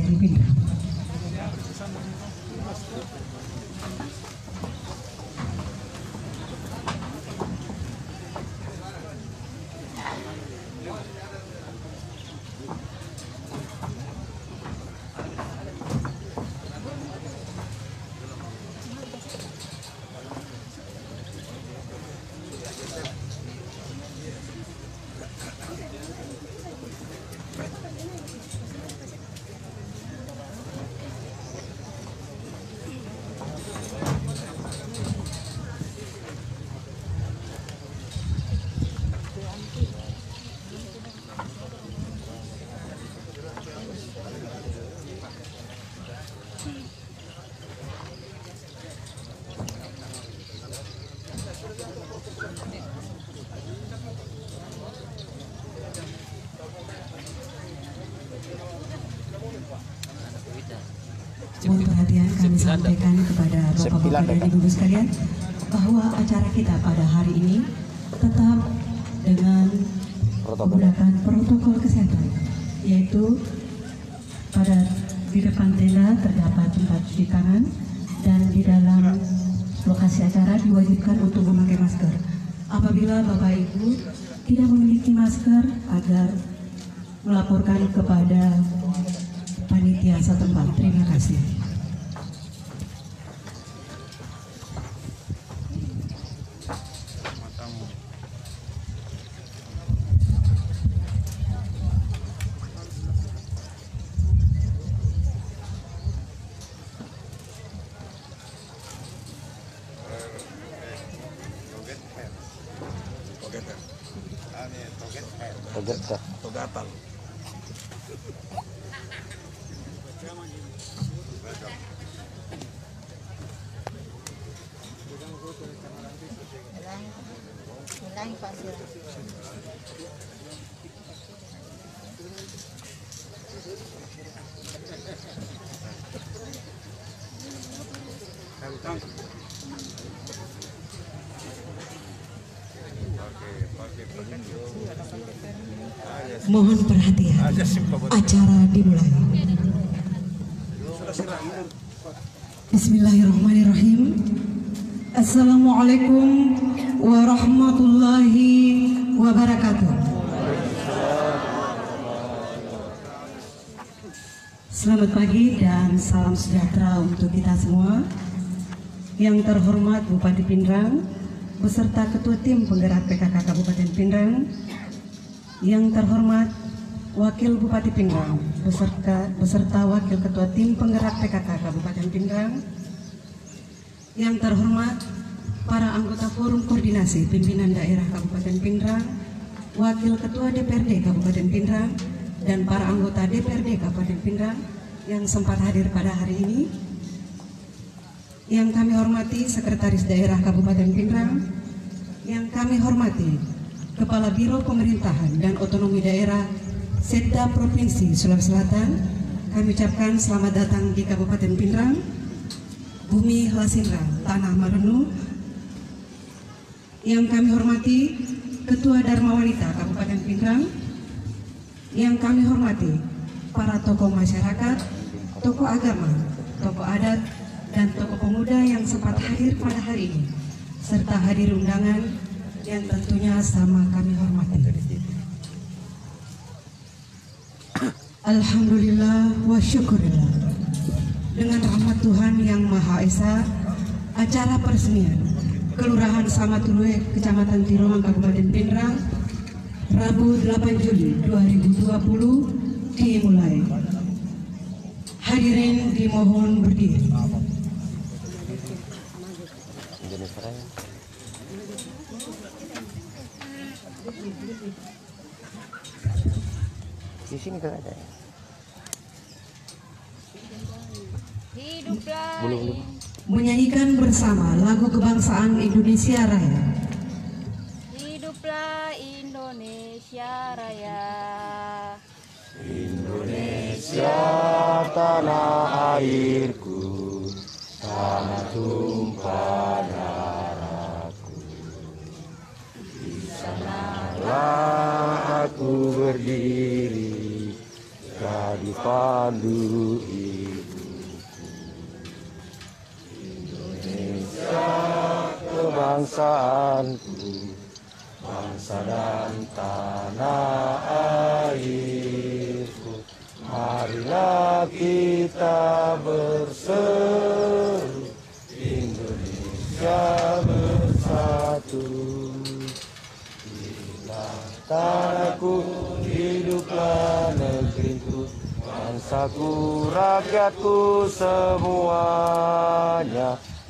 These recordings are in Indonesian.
Kabupaten Pindrang. Mohon perhatian kami sampaikan kepada Bapak-Bapak dan Ibu sekalian bahwa acara kita pada hari ini tetap dengan menggunakan protokol kesehatan, yaitu di depan tenda terdapat tempat cuci tangan dan di dalam lokasi acara diwajibkan untuk memakai masker. Apabila Bapak Ibu tidak memiliki masker, agar melaporkan kepada panitia setempat. Terima kasih. Togatal. Mohon perhatian, acara dimulai. Bismillahirrahmanirrahim. Assalamualaikum warahmatullahi wabarakatuh. Selamat pagi dan salam sejahtera untuk kita semua. Yang terhormat Bupati Pindrang beserta Ketua Tim Penggerak PKK Kabupaten Pindrang, yang terhormat Wakil Bupati Pindrang beserta Wakil Ketua Tim Penggerak PKK Kabupaten Pindrang, yang terhormat para anggota Forum Koordinasi Pimpinan Daerah Kabupaten Pindrang, Wakil Ketua DPRD Kabupaten Pindrang, dan para anggota DPRD Kabupaten Pindrang yang sempat hadir pada hari ini. Yang kami hormati Sekretaris Daerah Kabupaten Pindrang, yang kami hormati Kepala Biro Pemerintahan dan Otonomi Daerah Setda Provinsi Sulawesi Selatan, kami ucapkan selamat datang di Kabupaten Pindrang, Bumi Lasindra, Tanah Marenu. Yang kami hormati Ketua Dharma Wanita Kabupaten Pindrang, yang kami hormati para tokoh masyarakat, tokoh agama, tokoh adat, dan tokoh pemuda yang sempat hadir pada hari ini, serta hadir undangan yang tentunya sama kami hormati. Alhamdulillah wa syukurillah. Dengan rahmat Tuhan yang Maha Esa, acara peresmian Kelurahan Samatulue, Kecamatan Tirongan, Kabupaten Pindrang, Rabu 8 Juli 2020 dimulai. Hadirin dimohon berdiri. Di sini kan ada. Hiduplah. Belum. Menyanyikan bersama lagu kebangsaan Indonesia Raya. Hiduplah Indonesia Raya. Indonesia tanah airku, tanah tumpah darahku. Di sanalah aku berdiri, gadis pandu ibuku. Indonesia kebangsaanku, bangsa dan tanah airku. Marilah kita berseru, Indonesia bersatu. Hiduplah tanahku, hiduplah negeriku, bangsaku, rakyatku semuanya.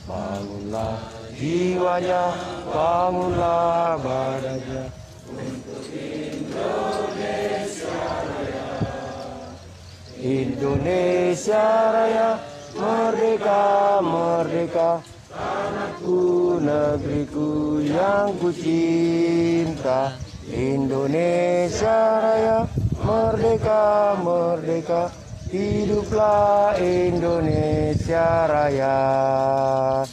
Bangunlah jiwanya, bangunlah badannya untuk Indonesia Raya. Indonesia Raya, merdeka, merdeka, tanahku, negeriku yang ku cinta. Indonesia Raya, merdeka, merdeka, hiduplah Indonesia Raya.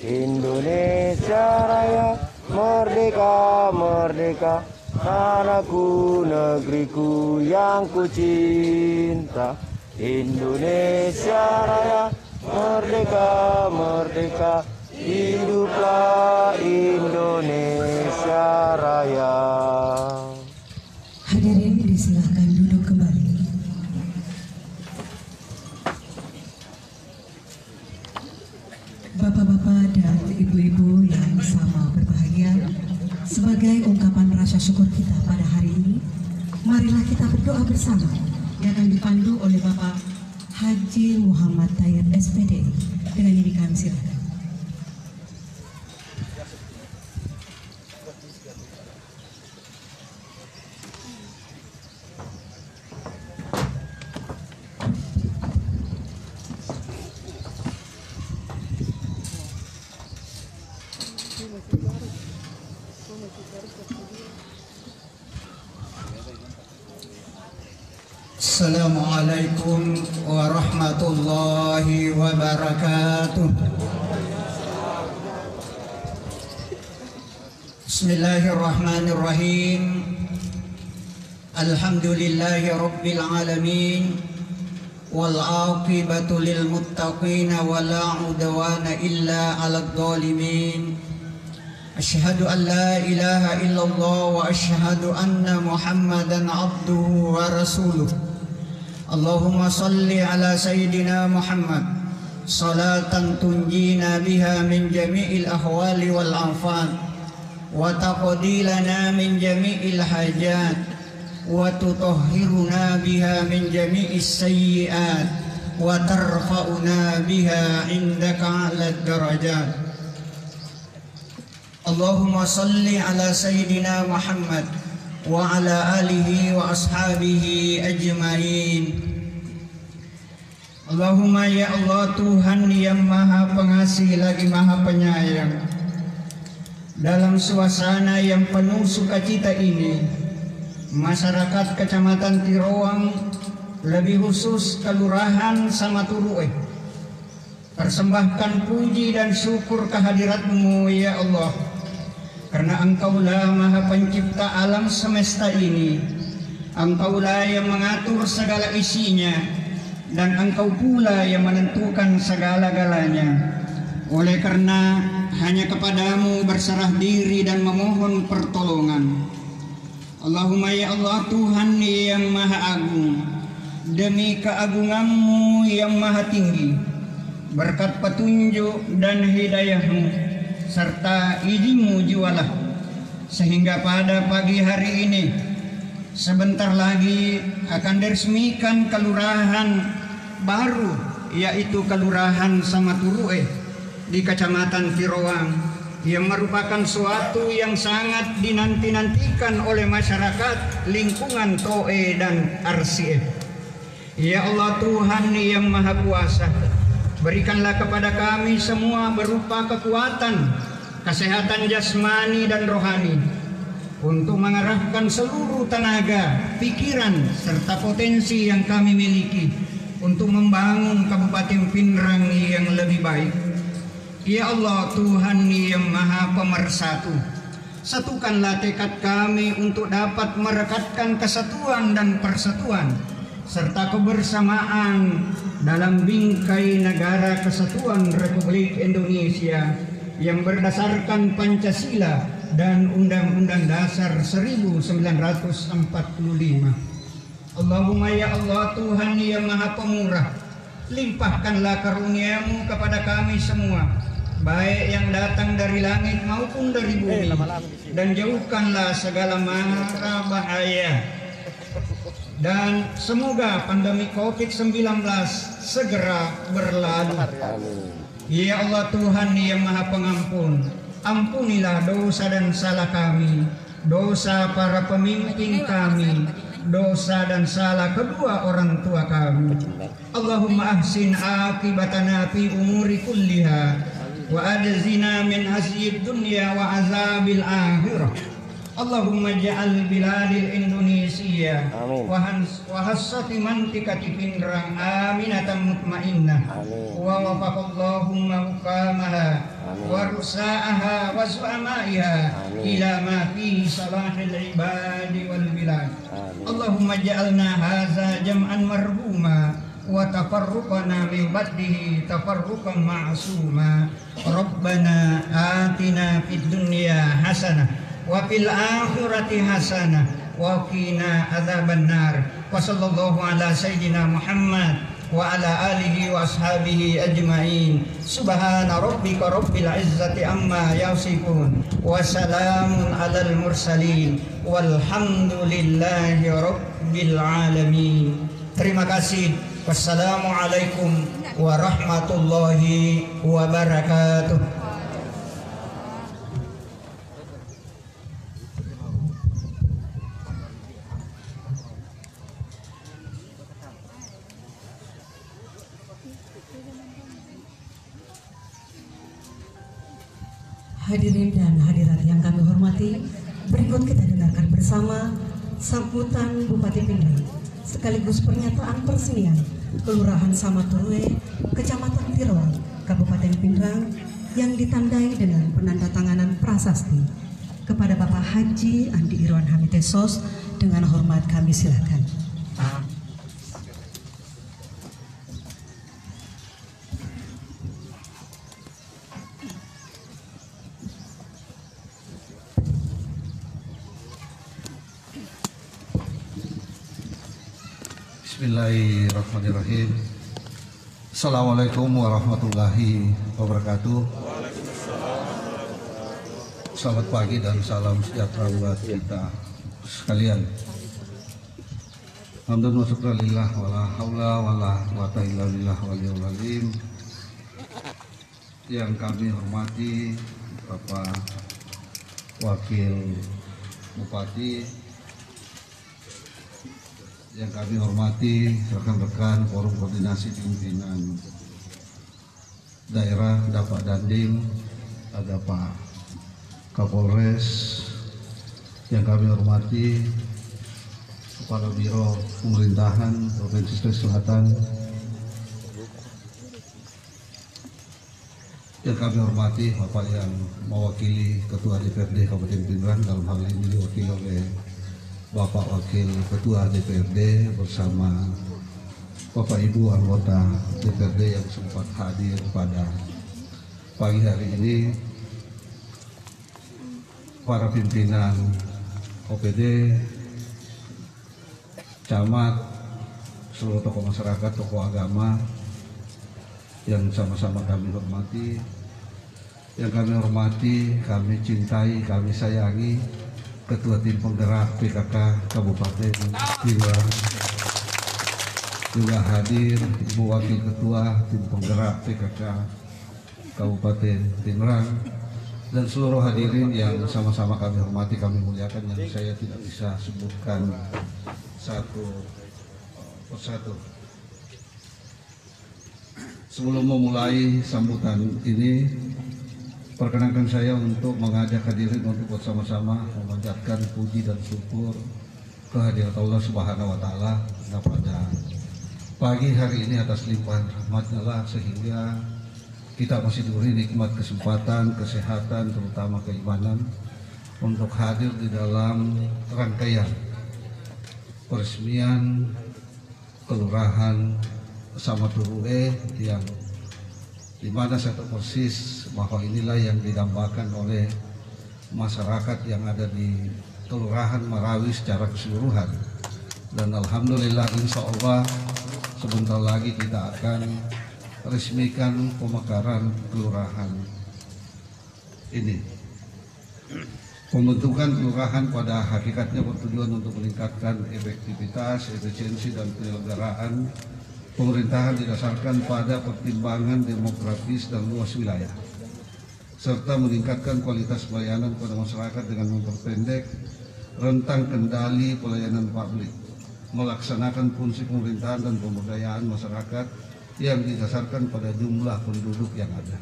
Indonesia Raya, merdeka, merdeka, tanahku, negeriku yang ku cinta. Indonesia Raya, merdeka, merdeka, hiduplah Indonesia Raya. Hadirin disilakan duduk kembali. Bapak-bapak dan ibu-ibu yang sama berbahagia, sebagai ungkapan rasa syukur kita pada hari ini, marilah kita berdoa bersama yang akan dipandu oleh Bapak Haji Muhammad Tayyib SPD. Dengan ini kami silakan. Assalamualaikum warahmatullahi wabarakatuh. Bismillahirrahmanirrahim. Alhamdulillahi rabbil alamin. Wal aqibatu lil muttaqin wa la udwana illa 'alal zalimin. Asyhadu an la ilaha illallah wa asyhadu anna Muhammadan abduhu wa rasuluh. Allahumma salli ala Sayyidina Muhammad salatan tunjina biha min jami'il ahwali wal afat wa taqdi lana min jami'il hajat wa tutahhiruna biha min jami'is sayyi'at wa tarfa'una biha indaka 'alad darajat. Allahumma salli ala Sayyidina Muhammad wa ala alihi wa ashabihi ajmain. Allahumma ya Allah, Tuhan yang maha pengasih lagi maha penyayang, dalam suasana yang penuh sukacita ini, masyarakat Kecamatan Tiroang, lebih khusus Kelurahan Samaturueh, persembahkan puji dan syukur kehadirat-Mu ya Allah, karena Engkaulah maha pencipta alam semesta ini. Engkaulah yang mengatur segala isinya, dan Engkau pula yang menentukan segala-galanya. Oleh karena hanya kepadamu berserah diri dan memohon pertolongan. Allahumma ya Allah, Tuhan yang maha agung, demi keagungan-Mu yang maha tinggi, berkat petunjuk dan hidayah-Mu serta izin-Mu jualah, sehingga pada pagi hari ini sebentar lagi akan diresmikan kelurahan baru, yaitu Kelurahan Samaturueh di Kecamatan Tiroang, yang merupakan suatu yang sangat dinanti-nantikan oleh masyarakat lingkungan Toe dan RCF. Ya Allah, Tuhan yang maha kuasa, berikanlah kepada kami semua berupa kekuatan, kesehatan jasmani dan rohani, untuk mengarahkan seluruh tenaga, pikiran, serta potensi yang kami miliki untuk membangun Kabupaten Pindrang yang lebih baik. Ya Allah, Tuhan yang maha pemersatu, satukanlah tekad kami untuk dapat merekatkan kesatuan dan persatuan serta kebersamaan dalam bingkai negara kesatuan Republik Indonesia yang berdasarkan Pancasila dan Undang-Undang Dasar 1945. Allahumma ya Allah, Tuhan yang Maha Pemurah, limpahkanlah karunia-Mu kepada kami semua, baik yang datang dari langit maupun dari bumi, dan jauhkanlah segala mara bahaya. Dan semoga pandemi COVID-19 segera berlalu. Ya Allah, Tuhan yang Maha Pengampun, ampunilah dosa dan salah kami, dosa para pemimpin kami, dosa dan salah kedua orang tua kami. Allahumma ahsin akibatana fi umuri kulliha wa adzina min hasyid dunya wa azabil akhirah. Allahumma ja'al biladil Indonesia wa hassati mantikati Pindrang aminatan mutmainnah wa wafaqallahumma hukamaha wa rusa'aha wa su'amaiha ila ma fihi salahil ibadi wal bilad. Allahumma ja'alna haza jam'an marhuma wa tafarruqana min ba'dihi tafarruqan ma'suma. Rabbana atina fid dunya hasanah wa fil akhirati hasanah wa qina adzabannar. Wa sallallahu ala sayyidina Muhammad wa ala alihi wa ashabihi ajmain. Subhana rabbika rabbil izzati amma yasifun wa salamun alal mursalin walhamdulillahi rabbil alamin. Terima kasih. Wassalamualaikum warahmatullahi wabarakatuh. Hadirin dan hadirat yang kami hormati, berikut kita dengarkan bersama sambutan Bupati Pindrang sekaligus pernyataan peresmian Kelurahan Samaturwe, Kecamatan Tirol, Kabupaten Pindrang yang ditandai dengan penandatanganan prasasti. Kepada Bapak Haji Andi Irwan Hamitesos, dengan hormat kami silakan. Bismillahirrahmanirrahim. Assalamualaikum warahmatullahi wabarakatuh. Selamat pagi dan salam sejahtera buat kita sekalian. Hamdan wa syukran lillah wala haula wala quwata illa billah waliyul azim. Yang kami hormati Bapak Wakil Bupati, yang kami hormati rekan-rekan forum koordinasi pimpinan daerah, ada Pak Dandim, ada Pak Kapolres, yang kami hormati Kepala Biro Pemerintahan Provinsi Sulawesi Selatan, yang kami hormati Bapak yang mewakili Ketua DPRD Kabupaten Pindrang, dalam hal ini diwakili oleh Bapak Wakil Ketua DPRD bersama Bapak Ibu anggota DPRD yang sempat hadir pada pagi hari ini, para pimpinan OPD, camat, seluruh tokoh masyarakat, tokoh agama yang sama-sama kami hormati, yang kami hormati, kami cintai, kami sayangi Ketua Tim Penggerak PKK Kabupaten Pindrang, juga hadir Ibu Wakil Ketua Tim Penggerak PKK Kabupaten Pindrang, dan seluruh hadirin yang sama-sama kami hormati, kami muliakan, yang saya tidak bisa sebutkan satu persatu. Sebelum memulai sambutan ini, perkenankan saya untuk mengajak hadirin untuk bersama-sama memanjatkan puji dan syukur kehadirat Allah Subhanahu wa Ta'ala pada pagi hari ini atas limpahan rahmat-Nya lah, sehingga kita masih diberi nikmat kesempatan, kesehatan, terutama keimanan, untuk hadir di dalam rangkaian peresmian Kelurahan Samaturue yang dimana saya tahu persis bahwa inilah yang didambakan oleh masyarakat yang ada di Kelurahan Marawi secara keseluruhan. Dan alhamdulillah insya Allah sebentar lagi kita akan resmikan pemekaran kelurahan ini. Pembentukan kelurahan pada hakikatnya bertujuan untuk meningkatkan efektivitas, efisiensi dan penyelenggaraan pemerintahan didasarkan pada pertimbangan demografis dan luas wilayah, serta meningkatkan kualitas pelayanan pada masyarakat dengan memperpendek rentang kendali pelayanan publik, melaksanakan fungsi pemerintahan dan pemberdayaan masyarakat yang didasarkan pada jumlah penduduk yang ada.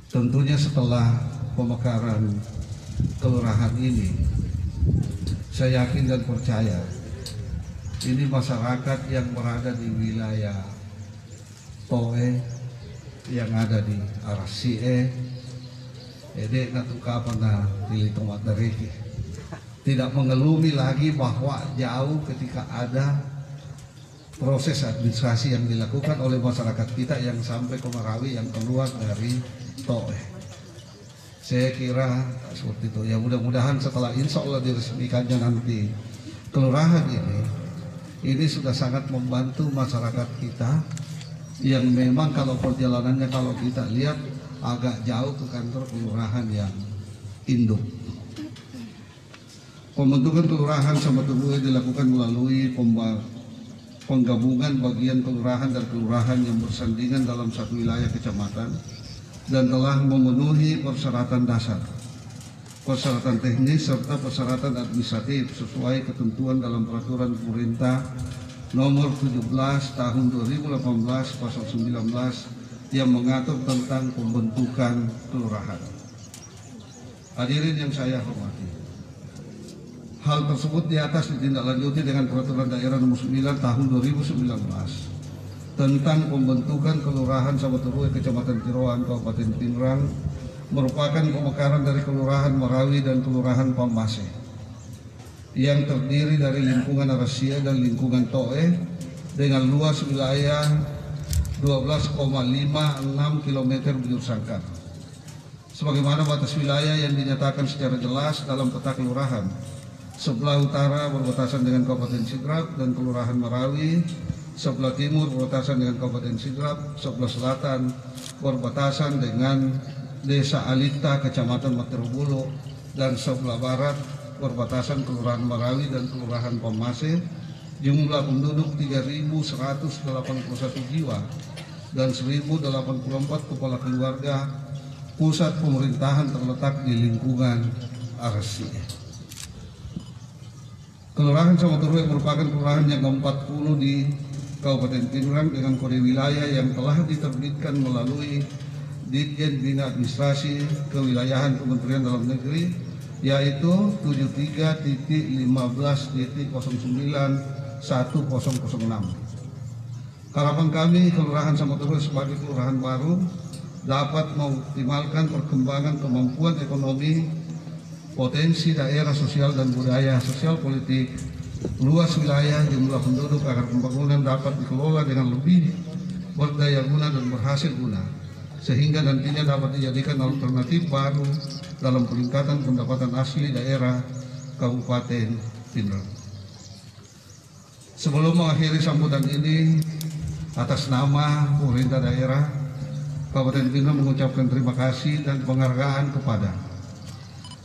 Tentunya setelah pemekaran kelurahan ini, saya yakin dan percaya ini masyarakat yang berada di wilayah Toe, yang ada di arah Sie, Ede natuka pernah pilih tomat dari tidak mengelumi lagi bahwa jauh ketika ada proses administrasi yang dilakukan oleh masyarakat kita yang sampai ke Marawi yang keluar dari Toe. Saya kira seperti itu. Ya mudah-mudahan setelah insya Allah diresmikannya nanti kelurahan ini sudah sangat membantu masyarakat kita yang memang kalau perjalanannya kalau kita lihat agak jauh ke kantor kelurahan yang induk. Pembentukan kelurahan Samaturue dilakukan melalui penggabungan bagian kelurahan dan kelurahan yang bersandingan dalam satu wilayah kecamatan dan telah memenuhi persyaratan dasar, persyaratan teknis serta persyaratan administratif sesuai ketentuan dalam peraturan pemerintah nomor 17 tahun 2018 pasal 19 yang mengatur tentang pembentukan kelurahan. Hadirin yang saya hormati, hal tersebut di atas ditindaklanjuti dengan peraturan daerah nomor 9 tahun 2019 tentang pembentukan kelurahan Samaturue Kecamatan Tiroan Kabupaten Pinrang merupakan pemekaran dari Kelurahan Marawi dan Kelurahan Pambase yang terdiri dari lingkungan Arasia dan lingkungan Toe dengan luas wilayah 12,56 km bujur sangkar sebagaimana batas wilayah yang dinyatakan secara jelas dalam peta kelurahan. Sebelah utara berbatasan dengan Kabupaten Sidrap dan Kelurahan Marawi, sebelah timur berbatasan dengan Kabupaten Sidrap, sebelah selatan berbatasan dengan Desa Alita, Kecamatan Materobolo, dan sebelah barat berbatasan Kelurahan Marawi dan Kelurahan Pambase. Jumlah penduduk 3.181 jiwa dan 1.084 kepala keluarga. Pusat pemerintahan terletak di lingkungan Arasia. Kelurahan Samaturue merupakan kelurahan yang ke-40 di Kabupaten Pinrang dengan kode wilayah yang telah diterbitkan melalui Ditjen Bina Administrasi Kewilayahan Kementerian Dalam Negeri, yaitu 73.15.09.1006. Harapan kami Kelurahan Samaturue sebagai kelurahan baru dapat mengoptimalkan perkembangan kemampuan ekonomi, potensi daerah sosial dan budaya sosial politik, luas wilayah, jumlah penduduk agar pembangunan dapat dikelola dengan lebih berdaya guna dan berhasil guna, sehingga nantinya dapat dijadikan alternatif baru dalam peningkatan pendapatan asli daerah Kabupaten Pinrang. Sebelum mengakhiri sambutan ini, atas nama pemerintah daerah Kabupaten Pinrang mengucapkan terima kasih dan penghargaan kepada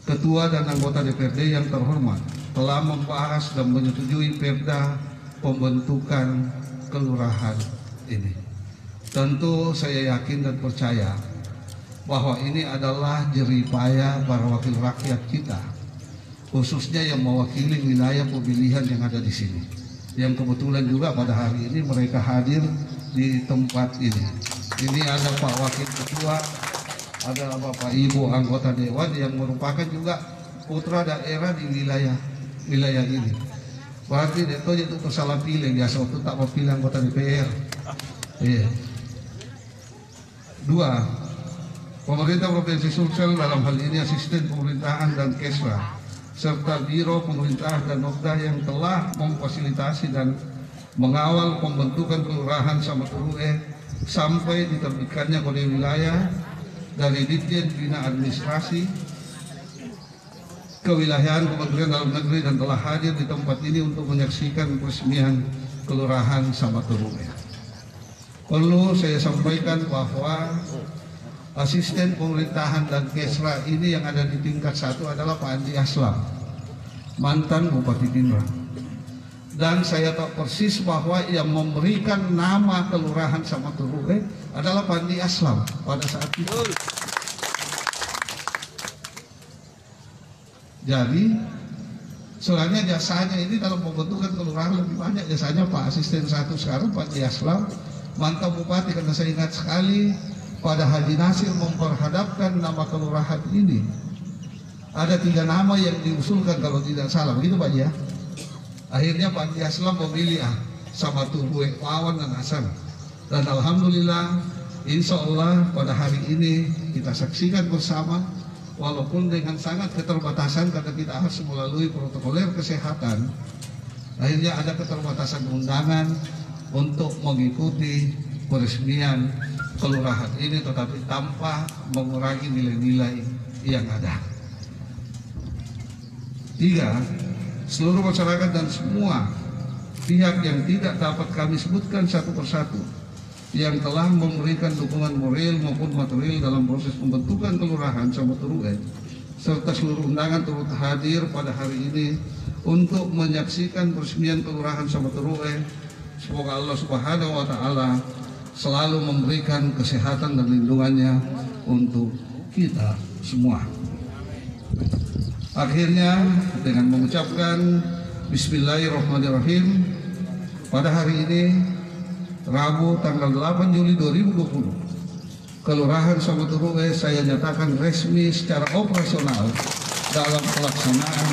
Ketua dan anggota DPRD yang terhormat telah membahas dan menyetujui perda pembentukan kelurahan ini. Tentu saya yakin dan percaya bahwa ini adalah jeripaya para wakil rakyat kita, khususnya yang mewakili wilayah pemilihan yang ada di sini. Yang kebetulan juga pada hari ini mereka hadir di tempat ini. Ini ada Pak Wakil Ketua, ada Bapak Ibu anggota Dewan yang merupakan juga putra daerah di wilayah ini. Berarti itu salah pilih, biasa waktu tak mau pilih anggota DPR. Iya. 2. Pemerintah Provinsi Sulsel dalam hal ini asisten pemerintahan dan Kesra serta Biro Pemerintah dan Nokda yang telah memfasilitasi dan mengawal pembentukan kelurahan Samaturue sampai diterbitkannya kode wilayah dari Ditjen Bina Administrasi Kewilayahan Kementerian Dalam Negeri, dan telah hadir di tempat ini untuk menyaksikan peresmian kelurahan Samaturue. Perlu saya sampaikan bahwa asisten pemerintahan dan Kesra ini yang ada di tingkat 1 adalah Pak Andi Aslam, mantan Bupati Pindrang. Dan saya tahu persis bahwa yang memberikan nama kelurahan Samaturue adalah Pak Andi Aslam pada saat itu. Jadi selainnya jasanya ini dalam pembentukan kelurahan lebih banyak jasanya Pak Asisten 1 sekarang Pak Andi Aslam, mantan Bupati, karena saya ingat sekali pada Haji Nasir memperhadapkan nama kelurahan ini ada 3 nama yang diusulkan kalau tidak salah, begitu Pak ya. Akhirnya Pak Andi Aslam memilih Samaturue, Wawan dan Hasan, dan alhamdulillah insya Allah pada hari ini kita saksikan bersama, walaupun dengan sangat keterbatasan karena kita harus melalui protokoler kesehatan, akhirnya ada keterbatasan undangan untuk mengikuti peresmian kelurahan ini, tetapi tanpa mengurangi nilai-nilai yang ada. 3, seluruh masyarakat dan semua pihak yang tidak dapat kami sebutkan satu persatu yang telah memberikan dukungan moral maupun material dalam proses pembentukan kelurahan Samaturue, serta seluruh undangan turut hadir pada hari ini untuk menyaksikan peresmian kelurahan Samaturue. Semoga Allah Subhanahu wa Ta'ala selalu memberikan kesehatan dan lindungannya untuk kita semua. Akhirnya dengan mengucapkan Bismillahirrahmanirrahim, pada hari ini Rabu tanggal 8 Juli 2020, Kelurahan Samaturue saya nyatakan resmi secara operasional dalam pelaksanaan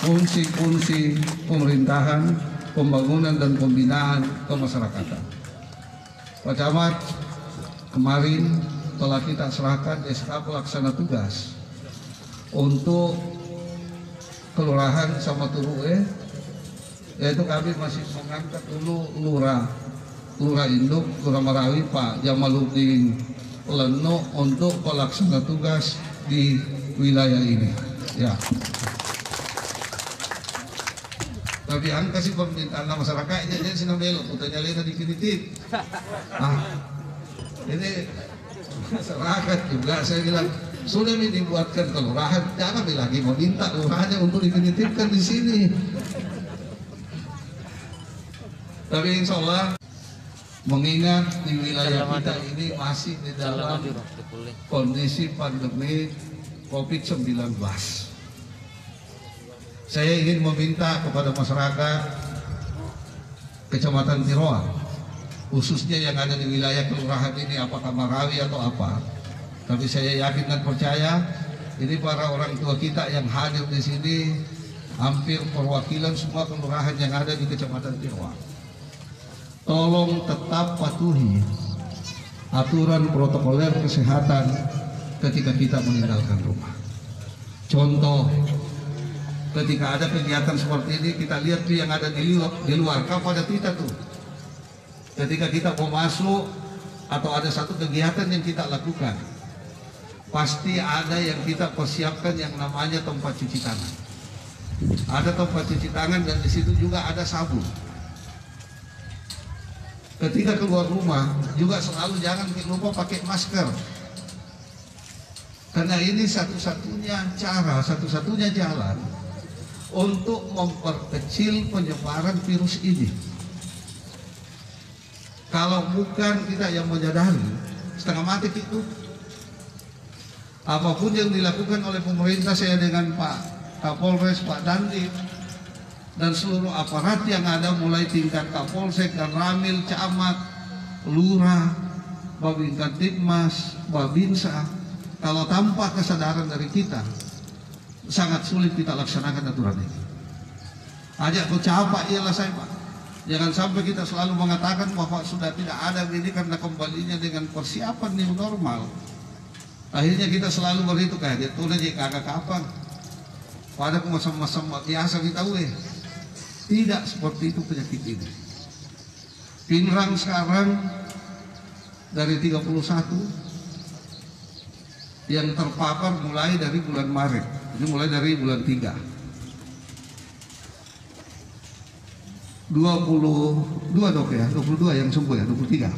fungsi-fungsi pemerintahan, pembangunan dan pembinaan kemasyarakatan. Pak Camat, kemarin telah kita serahkan SK pelaksana tugas untuk Kelurahan Samaturue, yaitu kami masih mengangkat dulu Lurah Induk, Lurah Marawi, Pak Jamaluddin Leno untuk pelaksana tugas di wilayah ini. Ya. Tapi ang kasih permintaan masyarakat jadi sinang belok, utanya lena definitif. Ini masyarakat juga saya bilang sudah dibuatkan kelurahan, jangan lagi mau minta lurahnya untuk definitifkan di sini. Tapi insya Allah mengingat di wilayah kita ini masih di dalam kondisi pandemi COVID-19, saya ingin meminta kepada masyarakat Kecamatan Tiroa, khususnya yang ada di wilayah kelurahan ini, apakah Marawi atau apa, tapi saya yakin dan percaya ini para orang tua kita yang hadir di sini hampir perwakilan semua kelurahan yang ada di Kecamatan Tiroa. Tolong tetap patuhi aturan protokoler kesehatan ketika kita meninggalkan rumah. Contoh, ketika ada kegiatan seperti ini, kita lihat tuh yang ada di luar pada kita tuh. Ketika kita mau masuk atau ada satu kegiatan yang kita lakukan, pasti ada yang kita persiapkan yang namanya tempat cuci tangan. Ada tempat cuci tangan dan di situ juga ada sabun. Ketika keluar rumah juga selalu jangan lupa pakai masker, karena ini satu-satunya cara, satu-satunya jalan untuk memperkecil penyebaran virus ini. Kalau bukan kita yang menyadari, setengah mati itu. Apapun yang dilakukan oleh pemerintah, saya dengan Pak Kapolres, Pak Dandim, dan seluruh aparat yang ada mulai tingkat Kapolsek dan Ramil, Camat, Lurah, Babinkan Tipmas, Babinsa, kalau tanpa kesadaran dari kita sangat sulit kita laksanakan aturan ini. Ajak bercapa ialah saya Pak. Jangan sampai kita selalu mengatakan bahwa sudah tidak ada ini karena kembalinya dengan persiapan new normal. Akhirnya kita selalu berhitung kayak itu aja kagak kapan. Pada masa-masa biasa kita Tidak seperti itu penyakit ini. Pinerang sekarang dari 31 yang terpapar mulai dari bulan Maret. Ini mulai dari bulan 3. 22 dok ya, 22 yang sembuh ya, 23.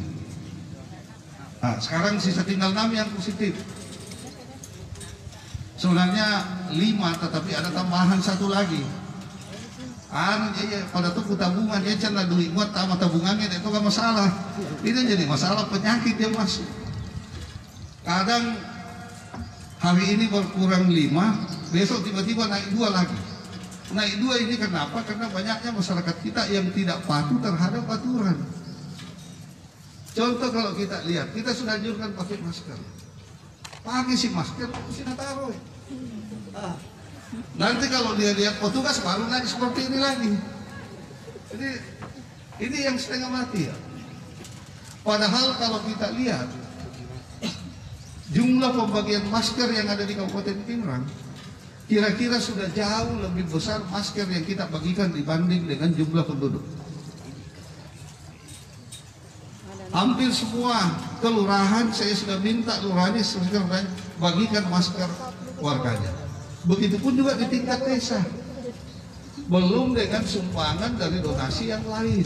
Nah, sekarang sisa tinggal 6 yang positif. Sebenarnya 5, tetapi ada tambahan 1 lagi. Pada tuku tabungan dia cina duit buat tambah tabungannya itu kan masalah. Ini jadi masalah penyakit yang masuk. Kadang hari ini berkurang 5, besok tiba-tiba naik 2 lagi. Naik 2 ini kenapa? Karena banyaknya masyarakat kita yang tidak patuh terhadap aturan. Contoh kalau kita lihat, kita sudah anjurkan pakai masker. Pakai si masker, sih taruh. Nanti kalau dia lihat petugas baru lagi seperti ini lagi. Jadi ini yang setengah mati ya. Padahal kalau kita lihat jumlah pembagian masker yang ada di Kabupaten Pinerang, kira-kira sudah jauh lebih besar masker yang kita bagikan dibanding dengan jumlah penduduk. Hampir semua kelurahan saya sudah minta lurahnya segera bagikan masker warganya. Begitupun juga di tingkat desa. Belum dengan sumbangan dari donasi yang lain.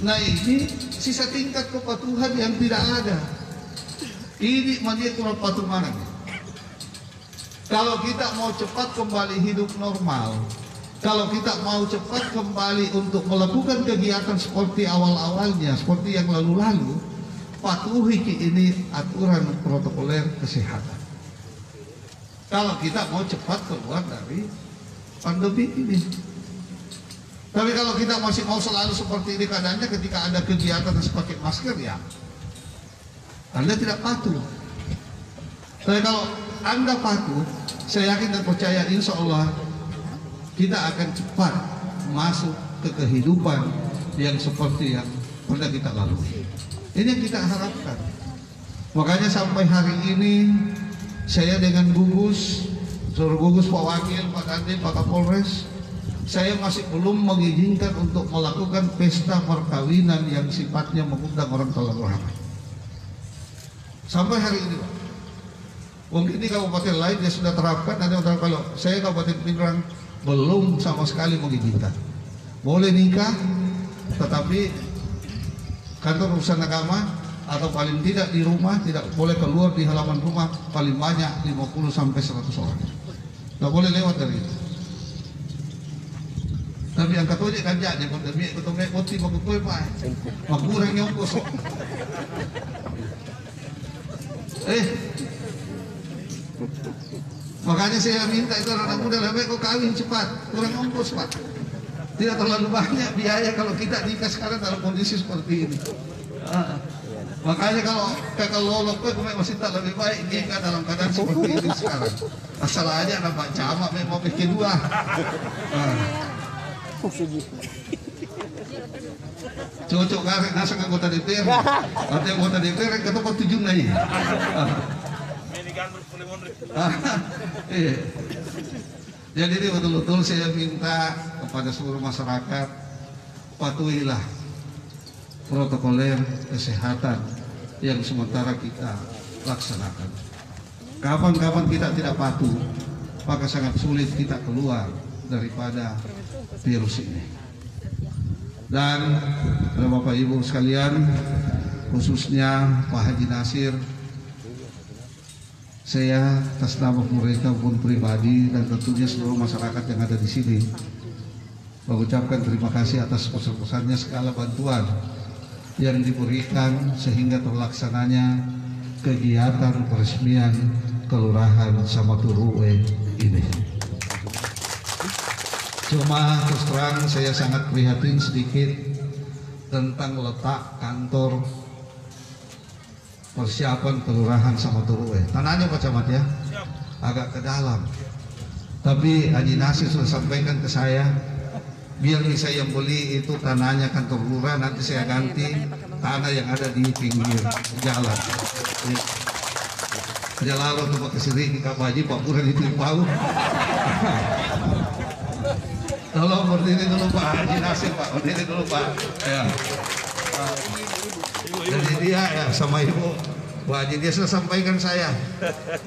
Nah ini sisa tingkat kepatuhan yang tidak ada. Ini menjadi kurang patuh mana? Kalau kita mau cepat kembali hidup normal, kalau kita mau cepat kembali untuk melakukan kegiatan seperti awal-awalnya, seperti yang lalu-lalu, patuhi ini aturan protokoler kesehatan. Kalau kita mau cepat keluar dari pandemi ini. Tapi kalau kita masih mau selalu seperti ini keadaannya, ketika ada kegiatan harus pakai masker ya Anda tidak patuh. Tapi kalau Anda patuh, saya yakin dan percaya insya Allah kita akan cepat masuk ke kehidupan yang seperti yang pernah kita lalui. Ini yang kita harapkan. Makanya sampai hari ini saya dengan gugus, seluruh gugus, Pak Wakil, Pak Kadin, Pak Kapolres, saya masih belum mengizinkan untuk melakukan pesta perkawinan yang sifatnya mengundang orang tolak ramai. Sampai hari ini, Pak. Mungkin di kabupaten lain dia sudah terapkan, ada yang terapkan. Kalau saya Kabupaten Pinerang belum sama sekali mengizinkan. Boleh nikah, tetapi kantor urusan agama atau paling tidak di rumah, tidak boleh keluar di halaman rumah paling banyak 50 sampai 100 orang. Tidak boleh lewat dari itu. Tapi yang kata dia kan jadi pandemi ketemu putih makukui pak, makurang nyongkos. Makanya saya minta itu anak muda lebih kau kawin cepat, kurang ongkos pak. Tidak terlalu banyak biaya kalau kita nikah sekarang dalam kondisi seperti ini. Makanya kalau lolok masih tak lebih baik nikah dalam keadaan seperti ini sekarang. Asal aja nampak camak mau bikin dua. Cocok karek nasa anggota DPR. Nanti anggota DPR yang ketua 7 nih. Jadi ini betul-betul saya minta kepada seluruh masyarakat patuhilah protokoler kesehatan yang sementara kita laksanakan. Kapan-kapan kita tidak patuh, maka sangat sulit kita keluar daripada virus ini. Dan Bapak Ibu sekalian, khususnya Pak Haji Nasir, saya atas nama mereka pun pribadi dan tentunya seluruh masyarakat yang ada di sini mengucapkan terima kasih atas pesan-pesannya, segala bantuan yang diberikan sehingga terlaksananya kegiatan peresmian Kelurahan Samaturue ini. Cuma terus terang saya sangat prihatin sedikit tentang letak kantor persiapan Kelurahan Samaturue. Tanahnya Pak Camat ya, agak ke dalam. Tapi Haji Nasir sudah sampaikan ke saya, biar nih saya yang beli itu tanahnya kantor lurah, nanti saya ganti tanah yang ada di pinggir jalan. Jalan untuk pakai sering Kak Haji Pak Buran itu bau. Tolong berdiri dulu Pak Haji Nasir Pak, berdiri dulu Pak. Ya. Jadi dia ya sama Ibu Bu Haji dia sudah sampaikan saya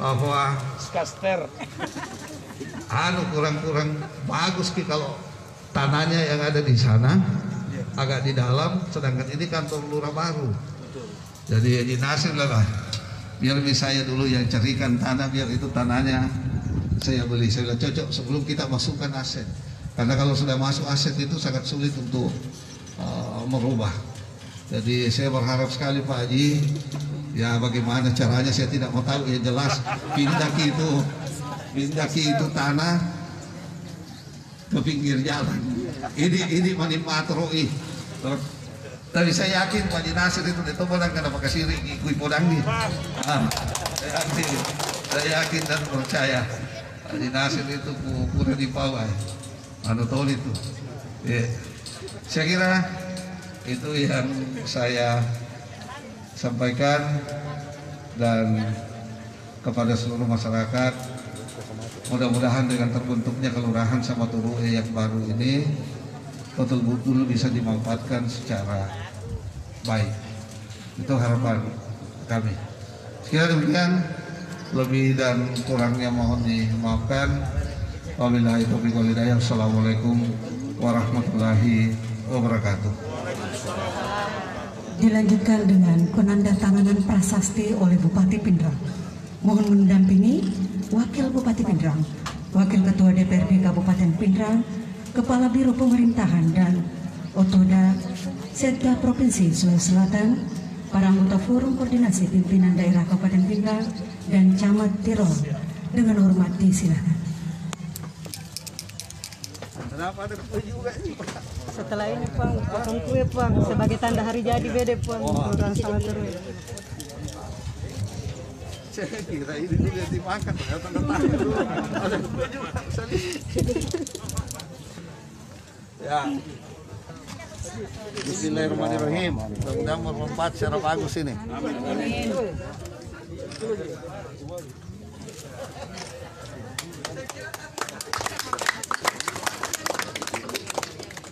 bahwa Skaster. kurang bagus Ki kalau tanahnya yang ada di sana agak di dalam, sedangkan ini kantor lurah baru. Jadi Haji Nasir lah biar saya dulu yang carikan tanah, biar itu tanahnya saya beli. Saya bilang cocok sebelum kita masukkan aset, karena kalau sudah masuk aset itu sangat sulit untuk merubah. Jadi saya berharap sekali Pak Haji, ya bagaimana caranya saya tidak mau tahu, ya jelas pindaki itu tanah ke pinggir jalan. Ini manfaat roi. Tapi saya yakin Pak Haji Nasir itu podang karena pakai sirik ikut podang nih. Saya yakin dan percaya Pak Haji Nasir itu kurang di bawah. Tol itu. Saya kira itu yang saya sampaikan, dan kepada seluruh masyarakat mudah-mudahan dengan terbentuknya kelurahan Samaturue yang baru ini betul-betul bisa dimanfaatkan secara baik. Itu harapan kami. Sekiranya demikian, lebih dan kurangnya mohon dimaafkan. Wabillahi taufiq wal hidayah. Assalamualaikum warahmatullahi wabarakatuh. Dilanjutkan dengan penandatanganan prasasti oleh Bupati Pindrang. Mohon mendampingi Wakil Bupati Pindrang, Wakil Ketua DPRD Kabupaten Pindrang, Kepala Biro Pemerintahan dan Otoda Setda Provinsi Sulawesi Selatan, para anggota Forum Koordinasi Pimpinan Daerah Kabupaten Pindrang, dan Camat Tirol. Dengan hormat disilakan. Setelah ini Pang, potong kue Pang, sebagai tanda hari jadi bede Pang, orang sama terus. Saya kira ini dulu yang dimakan, ternyata tangan dulu. Ada kue juga, ya. Bismillahirrahmanirrahim. Mudah-mudahan bermanfaat secara bagus ini. Amin.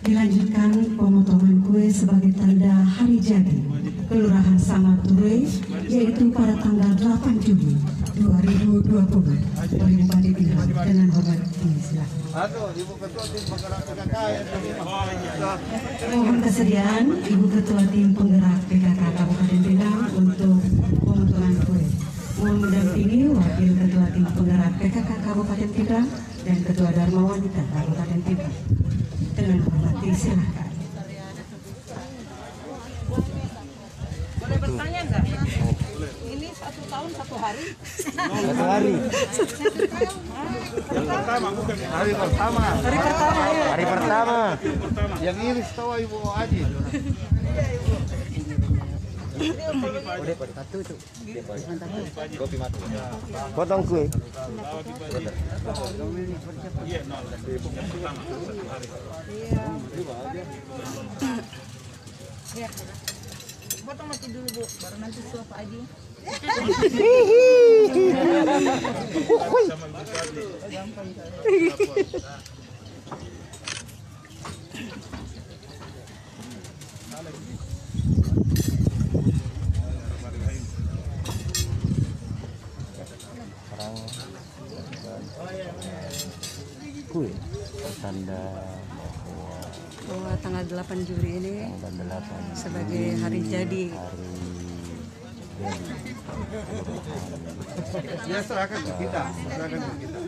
Dilanjutkan pemotongan kue sebagai tanda hari jadi Kelurahan Samaturue, yaitu pada tanggal 8 Juli 2020 oleh Bupati Pindrang. Dengan hormat disilakan. Mohon kesediaan Ibu Ketua Tim Penggerak PKK Kabupaten Pindrang untuk pemotongan kue. Mohon mendampingi Wakil Ketua Tim Penggerak PKK Kabupaten Pindrang dan Ketua Dharma Wanita Kabupaten Pindrang. Dengan hormat disilakan. Boleh bertanya nggak? Ini 1 tahun 1 hari? 1 hari. Hari pertama. Hari pertama. Yang iris tahu Ibu Haji. Potong kue. Ya. Potong mati dulu Bu, baru nanti suap Pak Haji. Kue tanda Bahwa tanggal 8 Juli ini sebagai hari jadi. Ya serahkan ke kita, serahkan ke kita.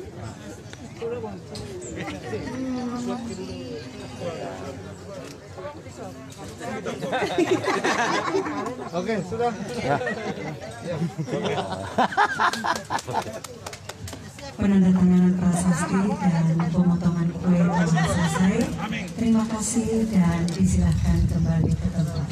Oke, sudah. Ya. Penandatanganan prasasti dan pemotongan kue telah selesai. Terima kasih dan disilahkan kembali ke tempat.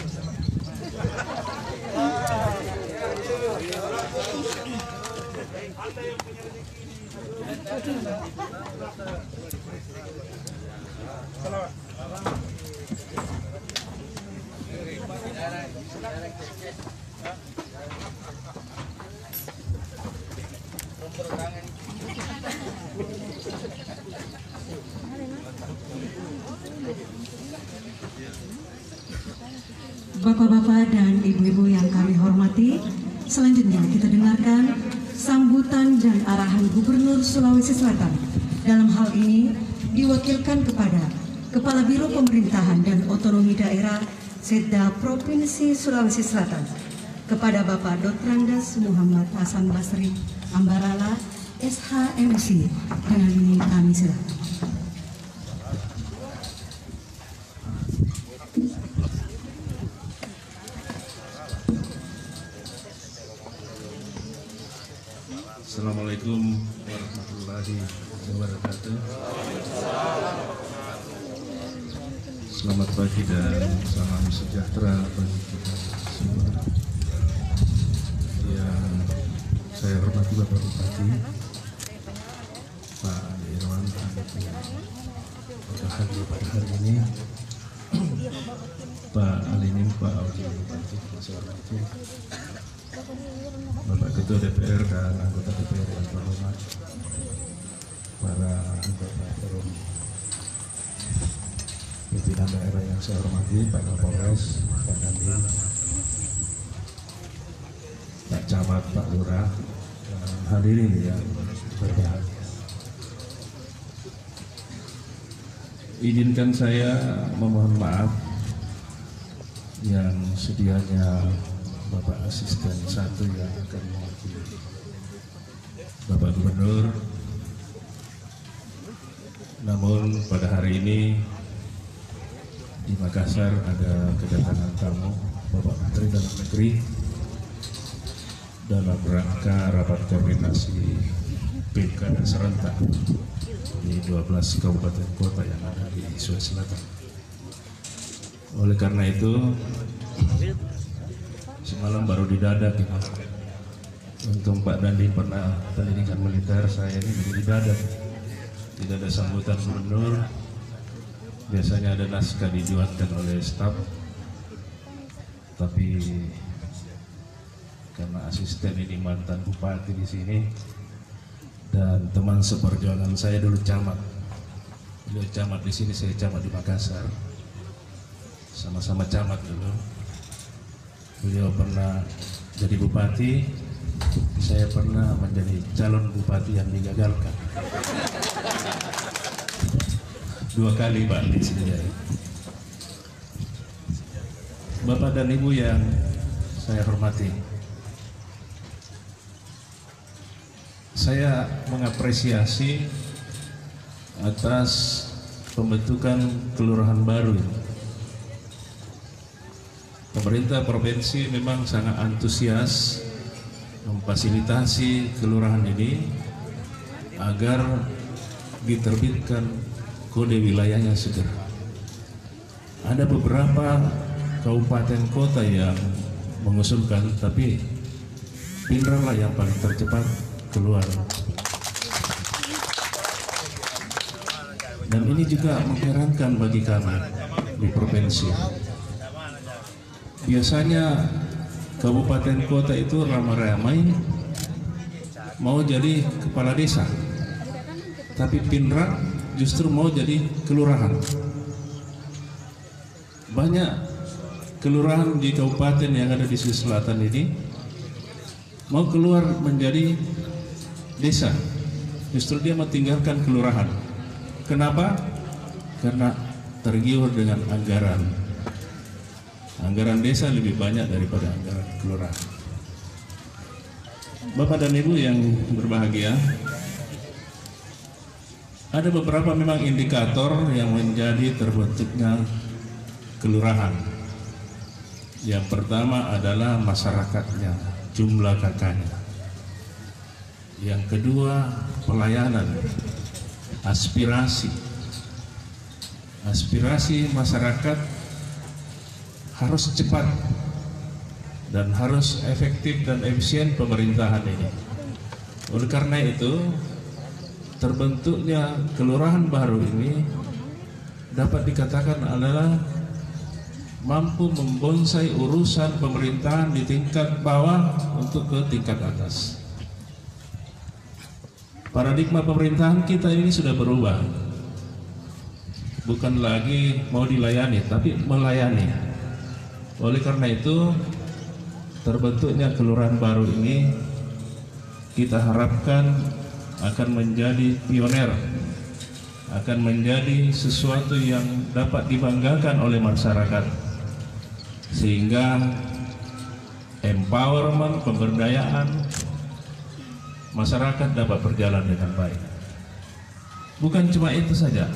Bapak-bapak dan ibu-ibu yang kami hormati, selanjutnya kita dengarkan sambutan dan arahan Gubernur Sulawesi Selatan. Dalam hal ini diwakilkan kepada Kepala Biro Pemerintahan dan Otonomi Daerah Setda Provinsi Sulawesi Selatan, kepada Bapak Dr. Andes Muhammad Hasan Basri Ambarala, SHMC. Dengan ini kami silakan. Assalamualaikum warahmatullahi wabarakatuh. Selamat pagi dan salam sejahtera bagi kita semua. Yang saya hormati Bapak Bupati, Pak Irwan, berbahagia pada hari ini, Pak Alimin, Pak Wakil Bupati, saya hormati Bapak Ketua DPR dan anggota DPR yang terhormat, para anggota forum pimpinan daerah yang saya hormati, Pak Kapolres, Pak Dandim, Pak Camat, Pak Lurah, dan hadirin yang berbahagia. Izinkan saya memohon maaf yang sedianya Bapak Asisten 1 yang akan mewakili Bapak Gubernur. Namun pada hari ini di Makassar ada kedatangan tamu Bapak Menteri Dalam Negeri dalam rangka rapat koordinasi Pilkada serentak di 12 kabupaten kota yang ada di Sulawesi Selatan. Oleh karena itu, semalam baru didadak ini. Untung Pak Dandi pernah pendidikan militer, saya ini jadi didadak. Tidak ada sambutan gubernur. Biasanya ada naskah dibuatkan oleh staf. Tapi karena asisten ini mantan bupati di sini dan teman seperjuangan saya dulu camat. Beliau camat di sini, saya camat di Makassar. Sama-sama camat dulu. Beliau pernah jadi bupati, saya pernah menjadi calon bupati yang digagalkan. 2 kali Pak di sini ya. Bapak dan Ibu yang saya hormati, saya mengapresiasi atas pembentukan kelurahan baru. Pemerintah provinsi memang sangat antusias memfasilitasi kelurahan ini agar diterbitkan kode wilayahnya segera. Ada beberapa kabupaten kota yang mengusulkan, tapi Pindrang lah yang paling tercepat keluar. Dan ini juga mengherankan bagi kami di provinsi. Biasanya kabupaten kota itu ramai-ramai mau jadi kepala desa, tapi Pindrang justru mau jadi kelurahan. Banyak kelurahan di kabupaten yang ada di Sulawesi Selatan ini mau keluar menjadi desa, justru dia mau tinggalkan kelurahan. Kenapa? Karena tergiur dengan anggaran. Anggaran desa lebih banyak daripada anggaran kelurahan. Bapak dan Ibu yang berbahagia, ada beberapa memang indikator yang menjadi terbentuknya kelurahan. Yang pertama adalah masyarakatnya, jumlah kakaknya. Yang kedua, pelayanan, aspirasi. Aspirasi masyarakat harus cepat dan harus efektif dan efisien pemerintahan ini. Oleh karena itu, terbentuknya kelurahan baru ini dapat dikatakan adalah mampu membonsai urusan pemerintahan di tingkat bawah untuk ke tingkat atas. Paradigma pemerintahan kita ini sudah berubah. Bukan lagi mau dilayani, tapi melayani. Oleh karena itu, terbentuknya kelurahan baru ini kita harapkan akan menjadi pioner, akan menjadi sesuatu yang dapat dibanggakan oleh masyarakat, sehingga empowerment, pemberdayaan masyarakat dapat berjalan dengan baik. Bukan cuma itu saja,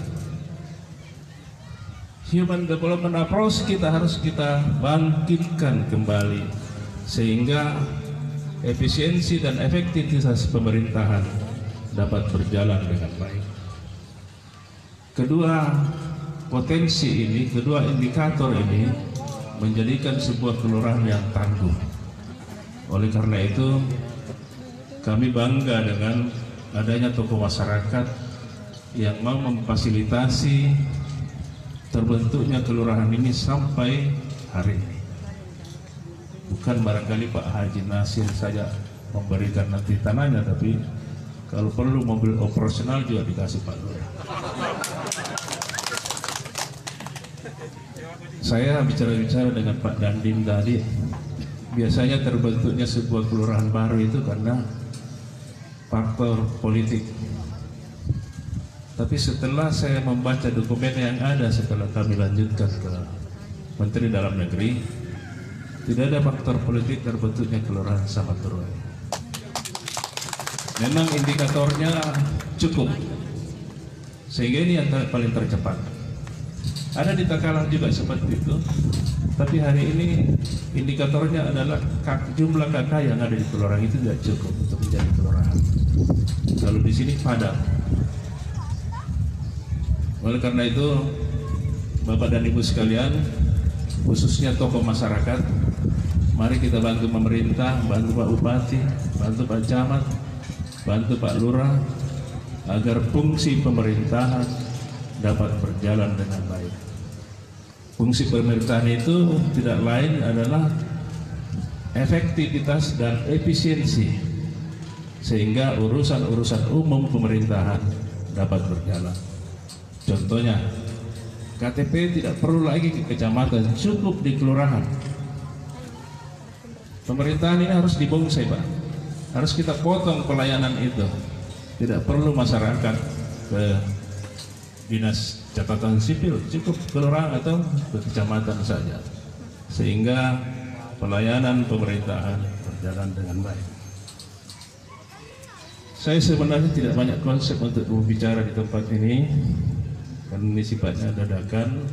human development approach kita harus kita bangkitkan kembali, sehingga efisiensi dan efektivitas pemerintahan dapat berjalan dengan baik. Kedua potensi ini, kedua indikator ini menjadikan sebuah kelurahan yang tangguh. Oleh karena itu, kami bangga dengan adanya tokoh masyarakat yang mau memfasilitasi terbentuknya kelurahan ini sampai hari ini. Bukan barangkali Pak Haji Nasir saja memberikan nanti tanahnya, tapi kalau perlu mobil operasional juga dikasih Pak Lurah. Saya bicara-bicara dengan Pak Dandim tadi, biasanya terbentuknya sebuah kelurahan baru itu karena faktor politik. Tapi setelah saya membaca dokumen yang ada setelah kami lanjutkan ke Menteri Dalam Negeri, tidak ada faktor politik terbentuknya kelurahan Samaturun. Memang indikatornya cukup, sehingga ini yang paling tercepat. Ada di Takalar juga seperti itu, tapi hari ini indikatornya adalah jumlah KK yang ada di kelurahan itu tidak cukup untuk menjadi kelurahan. Kalau di sini padat. Oleh karena itu, Bapak dan Ibu sekalian, khususnya tokoh masyarakat, mari kita bantu pemerintah, bantu Pak Bupati, bantu Pak Camat, bantu Pak Lurah, agar fungsi pemerintahan dapat berjalan dengan baik. Fungsi pemerintahan itu tidak lain adalah efektivitas dan efisiensi, sehingga urusan-urusan umum pemerintahan dapat berjalan. Contohnya, KTP tidak perlu lagi ke kecamatan, cukup di kelurahan. Pemerintahan ini harus dibonsai, Pak. Harus kita potong pelayanan itu. Tidak perlu masyarakat ke dinas catatan sipil, cukup kelurahan atau ke kecamatan saja, sehingga pelayanan pemerintahan berjalan dengan baik. Saya sebenarnya tidak banyak konsep untuk berbicara di tempat ini, karena ini sifatnya dadakan.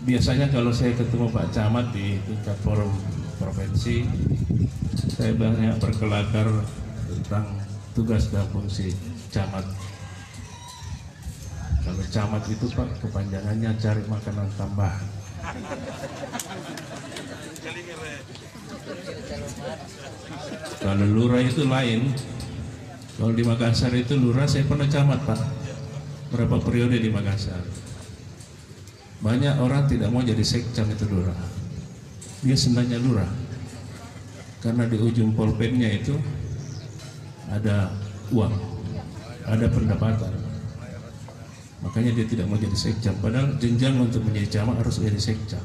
Biasanya kalau saya ketemu Pak Camat di tingkat forum provinsi, saya banyak berkelakar tentang tugas dan fungsi camat. Kalau camat itu Pak, kepanjangannya cari makanan tambahan. Kalau lurah itu lain. Kalau di Makassar itu lurah, saya pernah camat Pak, berapa periode di Makassar. Banyak orang tidak mau jadi sekcam itu lurah. Dia senangnya lurah, karena di ujung polpennya itu ada uang, ada pendapatan. Makanya dia tidak mau jadi sekcam. Padahal jenjang untuk menjadi camat harus jadi sekcam.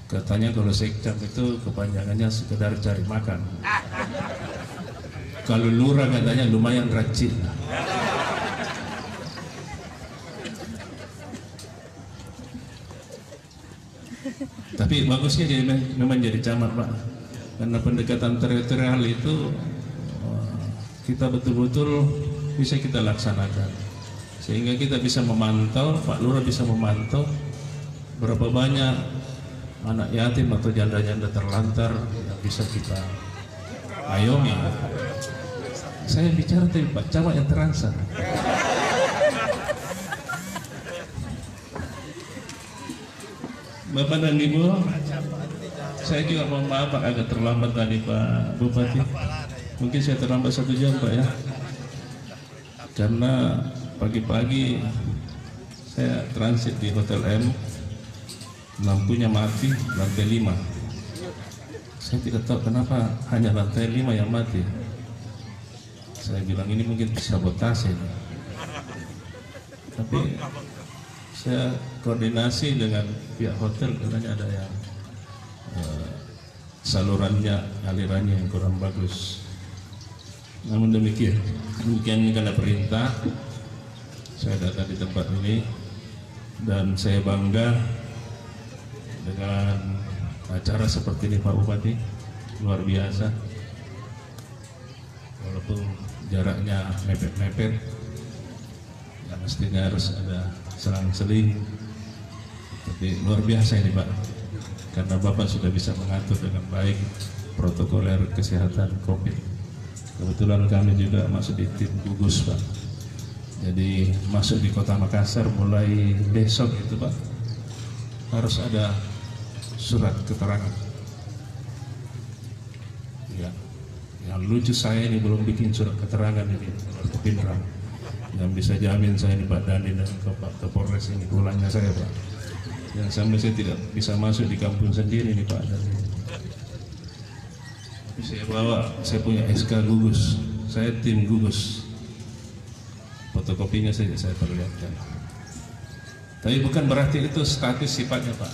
Katanya kalau sekcam itu kepanjangannya sekedar cari makan. Kalau lurah katanya lumayan rajin. Tapi bagusnya jadi memang jadi camat Pak, karena pendekatan teritorial itu kita betul-betul bisa kita laksanakan, sehingga kita bisa memantau, Pak Lurah bisa memantau berapa banyak anak yatim atau janda-janda terlantar yang bisa kita ayomi. Saya bicara tapi Pak Camat yang terangsang. Bapak dan Ibu, saya juga mohon maaf Pak, agak terlambat tadi Pak Bupati. Mungkin saya terlambat 1 jam Pak ya, karena pagi-pagi saya transit di Hotel M, lampunya mati, lantai 5. Saya tidak tahu kenapa hanya lantai 5 yang mati. Saya bilang ini mungkin sabotase, tapi Saya koordinasi dengan pihak hotel, katanya ada yang salurannya, alirannya yang kurang bagus. Namun demikian karena perintah saya datang di tempat ini, dan saya bangga dengan acara seperti ini Pak Bupati, luar biasa. Walaupun jaraknya mepet-mepet, ya mestinya harus ada selang-seling, tapi luar biasa ini Pak, karena Bapak sudah bisa mengatur dengan baik protokoler kesehatan COVID. Kebetulan kami juga masuk di tim gugus Pak, jadi masuk di Kota Makassar mulai besok itu Pak, harus ada surat keterangan. Ya, yang lucu saya ini belum bikin surat keterangan ini ke Pindrang. Yang bisa jamin saya ini Pak Dani dan Pak Kapolres ini pulangnya saya Pak. Yang sampai saya tidak bisa masuk di kampung sendiri ini Pak Dani. Tapi saya bawa, saya punya SK gugus, saya tim gugus. Fotokopinya saja saya perlihatkan. Tapi bukan berarti itu statis sifatnya Pak.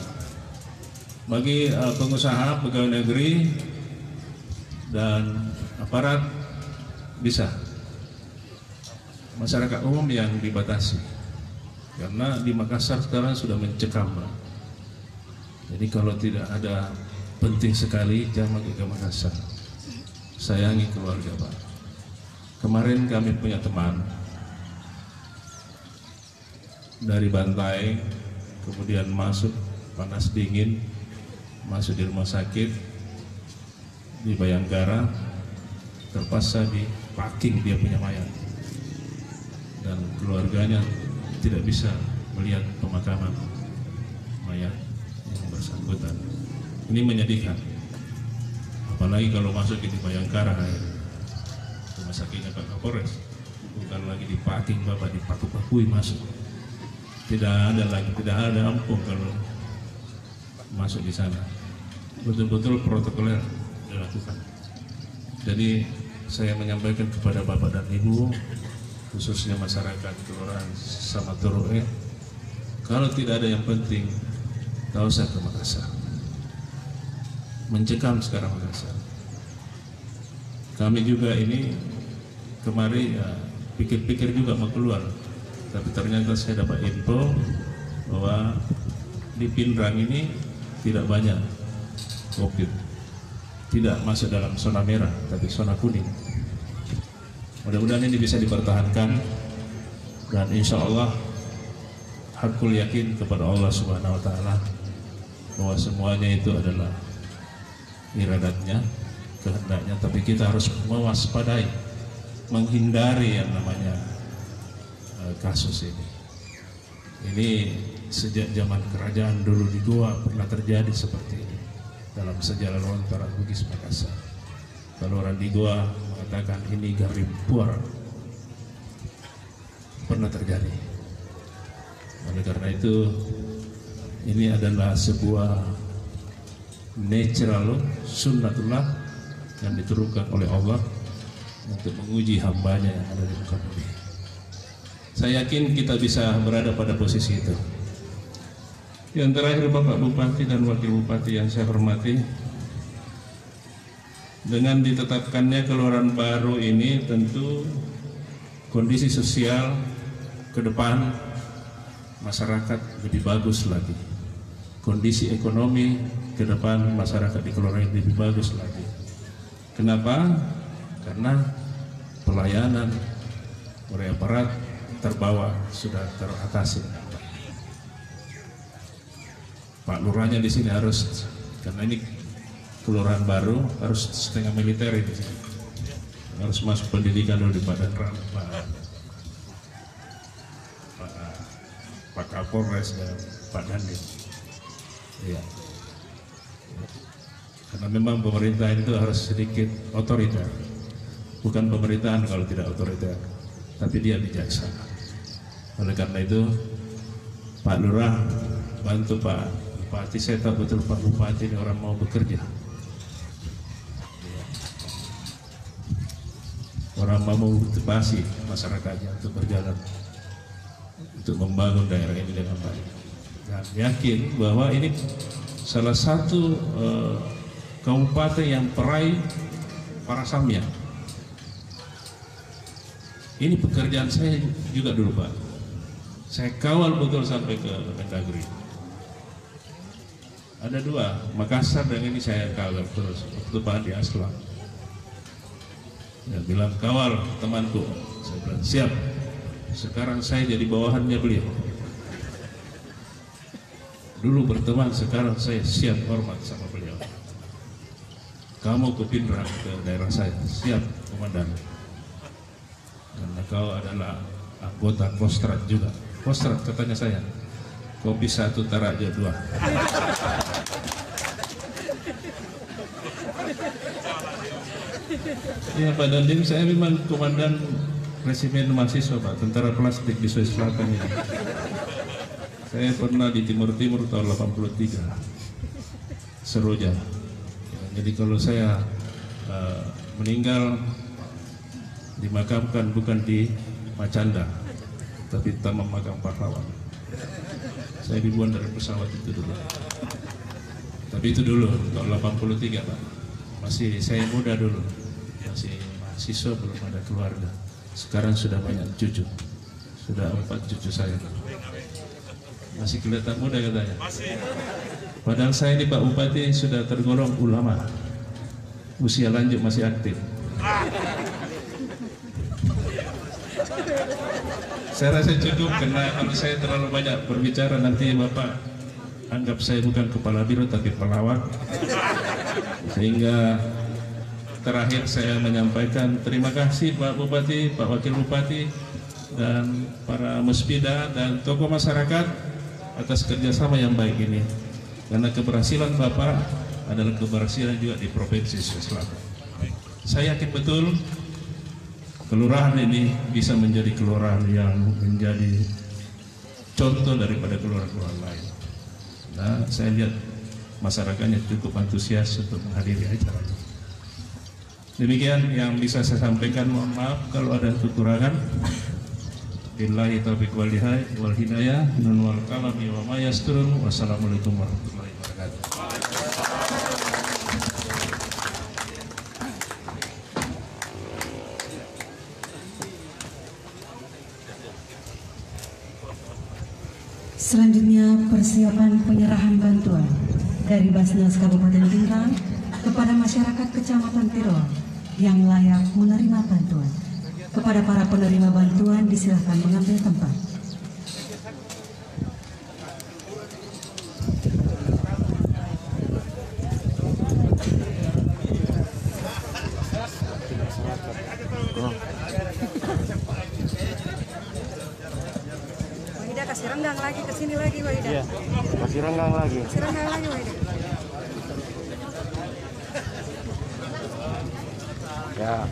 Bagi pengusaha, pegawai negeri dan aparat bisa. Masyarakat umum yang dibatasi, karena di Makassar sekarang sudah mencekam Pak. Jadi kalau tidak ada penting sekali, jangan ke Makassar. Sayangi keluarga Pak. Kemarin kami punya teman dari Bantai, kemudian masuk panas dingin, masuk di rumah sakit di Bayangkara, terpaksa di parking dia punya mayat, dan keluarganya tidak bisa melihat pemakaman mayat yang bersangkutan. Ini menyedihkan, apalagi kalau masuk di Bayangkara, rumah sakitnya Pak Kapolres, bukan lagi di parking Bapak, dipaku-pakui masuk. Tidak ada lagi, tidak ada ampun kalau masuk di sana. Betul-betul protokoler dilakukan. Jadi saya menyampaikan kepada Bapak dan Ibu, khususnya masyarakat Kelurahan Samatoroe, kalau tidak ada yang penting, tak usah ke Makassar. Mencekam sekarang Makassar. Kami juga ini kemarin ya, pikir-pikir juga mau keluar, tapi ternyata saya dapat info bahwa di Pindrang ini tidak banyak COVID, tidak masuk dalam zona merah, tapi zona kuning. Mudah-mudahan ini bisa dipertahankan, dan insya Allah hakul yakin kepada Allah Subhanahu Wa Taala bahwa semuanya itu adalah iradatnya, kehendaknya. Tapi kita harus mewaspadai, menghindari yang namanya kasus ini. Ini sejak zaman kerajaan dulu di Goa pernah terjadi seperti ini dalam sejarah Lontara Bugis Makassar. Kalau orang di Goa mengatakan ini Garimpuar, pernah terjadi. Oleh karena itu, ini adalah sebuah natural sunnatullah yang diturunkan oleh Allah untuk menguji hambanya yang ada di muka bumi. Saya yakin kita bisa berada pada posisi itu. Yang terakhir, Bapak Bupati dan Wakil Bupati yang saya hormati, dengan ditetapkannya Kelurahan baru ini, tentu kondisi sosial ke depan masyarakat lebih bagus lagi. Kondisi ekonomi ke depan masyarakat di Kelurahan lebih bagus lagi. Kenapa? Karena pelayanan oleh aparat terbawa sudah teratasi. Pak Lurahnya di sini harus, karena ini kelurahan baru, harus setengah militer di sini. Harus masuk pendidikan dulu di Badan Ram, Pak Kapolres dan Pak Dandim. Iya. Karena memang pemerintahan itu harus sedikit otoriter. Bukan pemerintahan kalau tidak otoriter, tapi dia bijaksana. Oleh karena itu, Pak Lurah bantu Pak Bupati. Saya tahu betul Pak Bupati ini orang mau bekerja, orang mau motivasi masyarakatnya untuk berjalan, untuk membangun daerah ini dengan baik. Dan yakin bahwa ini salah satu kabupaten yang peraih para samya. Ini pekerjaan saya juga dulu Pak. Saya kawal betul sampai ke Mendagri. Ada dua, Makassar dan ini saya kawal terus. Waktu Pak di Aslam. Dia bilang kawal temanku. Saya bilang siap. Sekarang saya jadi bawahannya beliau. Dulu berteman, sekarang saya siap hormat sama beliau. Kamu ke Pindrang ke daerah saya, siap komandan. Karena kau adalah anggota Kostrad juga. Kostrad katanya saya, kopi 1 Taraja 2. Ya Pak Dandim, saya memang komandan resimen mahasiswa Pak, tentara plastik di Sulawesi Selatan ini. Saya pernah di Timur tahun 83, Seroja. Jadi kalau saya meninggal dimakamkan bukan di Macanda, tapi Taman Makam Pahlawan. Saya dibuang dari pesawat itu dulu. Tapi itu dulu tahun 83 Pak. Masih saya muda dulu, masih mahasiswa, belum ada keluarga. Sekarang sudah banyak cucu, sudah 4 cucu saya. Masih kelihatan muda katanya. Padahal saya ini Pak Bupati sudah tergolong ulama, usia lanjut masih aktif. Saya rasa cukup, karena kalau saya terlalu banyak berbicara nanti Bapak anggap saya bukan kepala biro tapi pelawak. Sehingga terakhir saya menyampaikan terima kasih Pak Bupati, Pak Wakil Bupati, dan para muspida dan tokoh masyarakat atas kerjasama yang baik ini. Karena keberhasilan Bapak adalah keberhasilan juga di Provinsi Sulawesi Selatan. Saya yakin betul kelurahan ini bisa menjadi kelurahan yang menjadi contoh daripada kelurahan-kelurahan lain. Nah, saya lihat masyarakatnya cukup antusias untuk menghadiri acara ini. Demikian yang bisa saya sampaikan. Mohon maaf kalau ada kekurangan. Billahi taufiq wal hidayah. Nun wal kalami wa ma yasturun. Wassalamualaikum warahmatullahi wabarakatuh. Selanjutnya persiapan penyerahan bantuan dari Basnas Kabupaten Pindrang kepada masyarakat Kecamatan Tiroang yang layak menerima bantuan. Kepada para penerima bantuan disilahkan mengambil tempat. Wahida kasih renggang lagi ke sini lagi Wahida. Iya, masih renggang lagi. Kasih renggang lagi Wahida. Ya.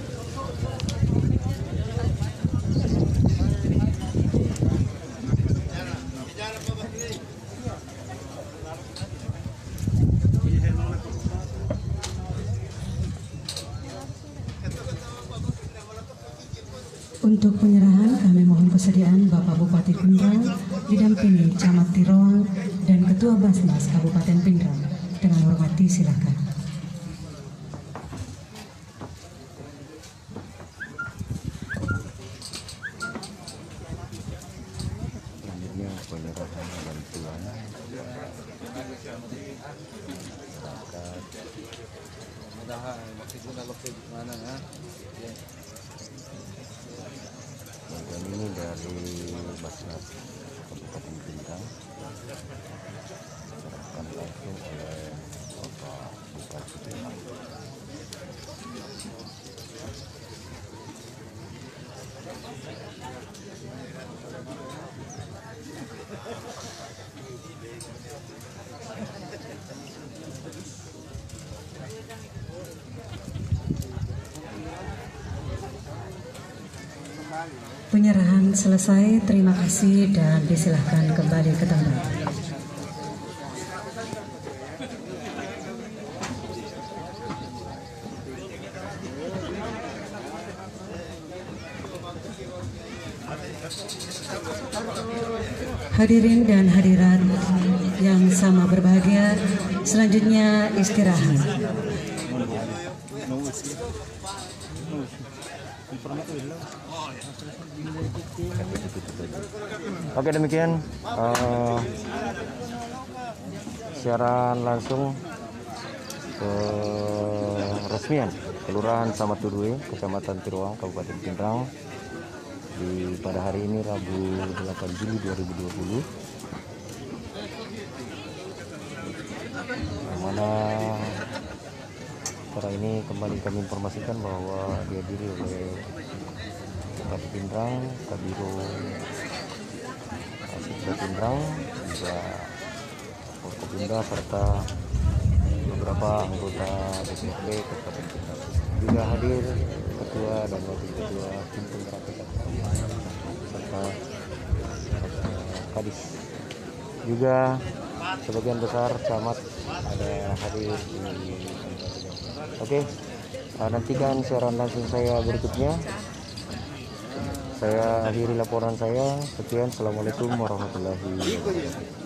Untuk penyerahan kami mohon kesediaan Bapak Bupati Pindrang didampingi Camat Tiroang dan Ketua Basnas Kabupaten Pindrang. Dengan hormat silakan. Selanjutnya penyerahan bantuan bantuan ini dari Basnas Kabupaten Pindrang diserahkan langsung oleh Bapak Bupati Pindrang. Penyerahan selesai, terima kasih dan disilahkan kembali ke tempat. Hadirin dan hadirat yang sama berbahagia, selanjutnya istirahat. Oke, demikian siaran langsung ke resmian Kelurahan Samatudue, Kecamatan Tiruang, Kabupaten Pindrang pada hari ini Rabu 8 Juli 2020, yang mana acara ini kembali kami informasikan bahwa dihadiri oleh Bupati Pindrang, Kabiro Asita Pindrang, juga Forkopimda serta beberapa anggota DPRD Kabupaten Pindrang. Juga hadir Ketua dan Wakil Ketua Tim Penggerak PKK serta Kadis. Juga sebagian besar camat ada hadir di. Oke, nantikan siaran langsung saya berikutnya. Saya akhiri laporan saya. Sekian, assalamualaikum warahmatullahi wabarakatuh.